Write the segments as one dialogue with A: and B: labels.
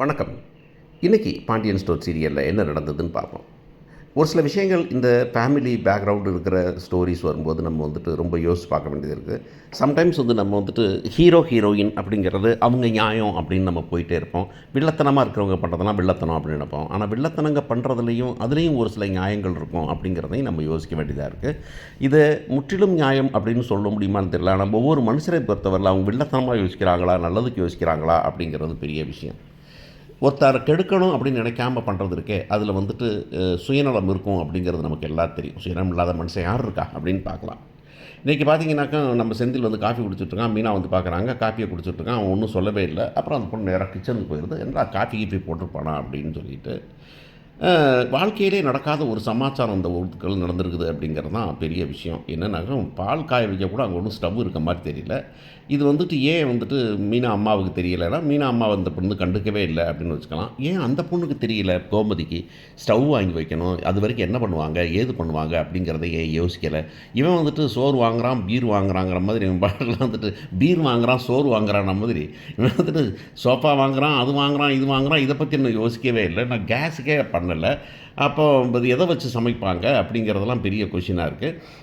A: வணக்கம். இன்றைக்கி பாண்டியன் ஸ்டோர் சீரியலில் என்ன நடந்ததுன்னு பார்ப்போம். ஒரு சில விஷயங்கள் இந்த ஃபேமிலி பேக்ரவுண்டு இருக்கிற ஸ்டோரிஸ் வரும்போது நம்ம வந்துட்டு ரொம்ப யோசிச்சு பார்க்க வேண்டியது இருக்குது. சம்டைம்ஸ் நம்ம வந்துட்டு ஹீரோயின் அப்படிங்கிறது அவங்க நியாயம் அப்படின்னு நம்ம போயிட்டே இருப்போம். வில்லத்தனமாக இருக்கிறவங்க பண்ணுறதெல்லாம் வில்லத்தனம் அப்படின்னு நினைப்போம். ஆனால் வில்லத்தனங்க பண்ணுறதுலேயும் அதுலேயும் ஒரு சில நியாயங்கள் இருக்கும் அப்படிங்கிறதையும் நம்ம யோசிக்க வேண்டியதாக இருக்குது. இதை முற்றிலும் நியாயம் அப்படின்னு சொல்ல முடியுமான்னு தெரியல. ஆனால் ஒவ்வொரு மனுஷரை பொறுத்தவரையில் அவங்க வில்லத்தனமாக யோசிக்கிறாங்களா, நல்லதுக்கு யோசிக்கிறாங்களா அப்படிங்கிறது பெரிய விஷயம். ஒருத்தரை கெடுக்கணும் அப்படின்னு நினைக்காம பண்ணுறது இருக்கே, அதில் வந்துட்டு சுயநலம் இருக்கும் அப்படிங்கிறது நமக்கு எல்லாம் தெரியும். சுயநலம் இல்லாத மனுஷன் யார் இருக்கா அப்படின்னு பார்க்கலாம். இன்றைக்கி பார்த்தீங்கன்னாக்கா நம்ம செந்தில் காஃபி குடிச்சிட்ருக்கான். மீனா பார்க்குறாங்க, காஃபியை குடிச்சிட்ருக்கான். அவன் ஒன்றும் சொல்லவே இல்லை. அப்புறம் அந்த பொண்ணு நேராக கிச்சனுக்கு போயிடுது. என்னடா காஃபி கீஃபி போட்டிருப்பானா அப்படின்னு சொல்லிட்டு. வாழ்க்கையிலே நடக்காத ஒரு சமாச்சாரம் அந்த ஊருக்குள் நடந்திருக்குது அப்படிங்கிறது தான் பெரிய விஷயம். என்னன்னாக்கா பால் காய வைக்க கூட அங்கே ஒன்றும் ஸ்டவ் இருக்க மாதிரி தெரியல. இது ஏன் மீனா அம்மாவுக்கு தெரியலைன்னா, மீனா அம்மா அந்த பொண்ணு கண்டுக்கவே இல்லை அப்படின்னு வச்சுக்கலாம். ஏன் அந்த பொண்ணுக்கு தெரியல கோமதிக்கு ஸ்டவ் வாங்கி வைக்கணும், அது வரைக்கும் என்ன பண்ணுவாங்க, ஏது பண்ணுவாங்க அப்படிங்கிறத ஏன் யோசிக்கலை? இவன் சோறு வாங்குறான், பீர் வாங்குறாங்கிற மாதிரி இவன் பாடலாம் பீர் வாங்குறான், சோறு வாங்குறான் மாதிரி இவன் சோஃபா வாங்குறான், அது வாங்குறான், இது வாங்குறான். இதை பற்றி இன்னும் யோசிக்கவே இல்லை. நான் கேஸுக்கே பண்ணலை. அப்போ எதை வச்சு சமைப்பாங்க அப்படிங்கிறதெல்லாம் பெரிய கொஷினாக இருக்குது.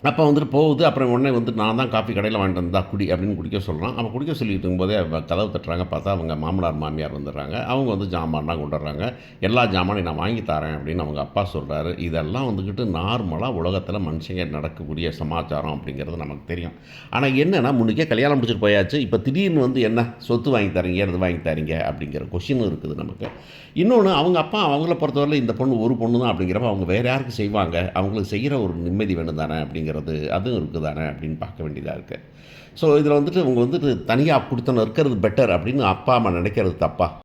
A: அப்போ போகுது. அப்புறம் உடனே நான் தான் காஃபி கடையில் வாங்கிட்டு வந்தா குடி அப்படின்னு குடிக்க சொல்கிறான். அவன் குடிக்க சொல்லிட்டு இருக்கும்போதே கதவு தட்டுறாங்க. பார்த்தா அவங்க மாமனார் மாமியார் வந்துடுறாங்க. அவங்க ஜாமான்லாம் கொண்டு வர்றாங்க. எல்லா ஜாமானையும் நான் வாங்கி தரேன் அப்படின்னு அவங்க அப்பா சொல்கிறாரு. இதெல்லாம் நார்மலாக உலகத்தில் மனுஷங்க நடக்கக்கூடிய சமாச்சாரம் அப்படிங்கிறது நமக்கு தெரியும். ஆனால் என்னென்னா, முன்னுக்கே கல்யாணம் முடிச்சுட்டு போயாச்சு. இப்போ திடீர்னு என்ன சொத்து வாங்கி தரீங்க, இது வாங்கி தரீங்க அப்படிங்கிற கொஷினும் இருக்குது நமக்கு. இன்னொன்று, அவங்க அப்பா அவங்கள பொறுத்தவரை இந்த பொண்ணு ஒரு பொண்ணு தான் அப்படிங்கிறப்ப அவங்க வேறு யாருக்கு செய்வாங்க, அவங்களுக்கு செய்கிற ஒரு நிம்மதி வேணும் தானே அப்படிங்கிறது அதுவும் இருக்குது தானே அப்படின்னு பார்க்க வேண்டியதாக இருக்குது. ஸோ இதில் அவங்க தனியாக கொடுத்தன இருக்கிறது பெட்டர் அப்படின்னு அப்பா அம்மா நினைக்கிறது தப்பா?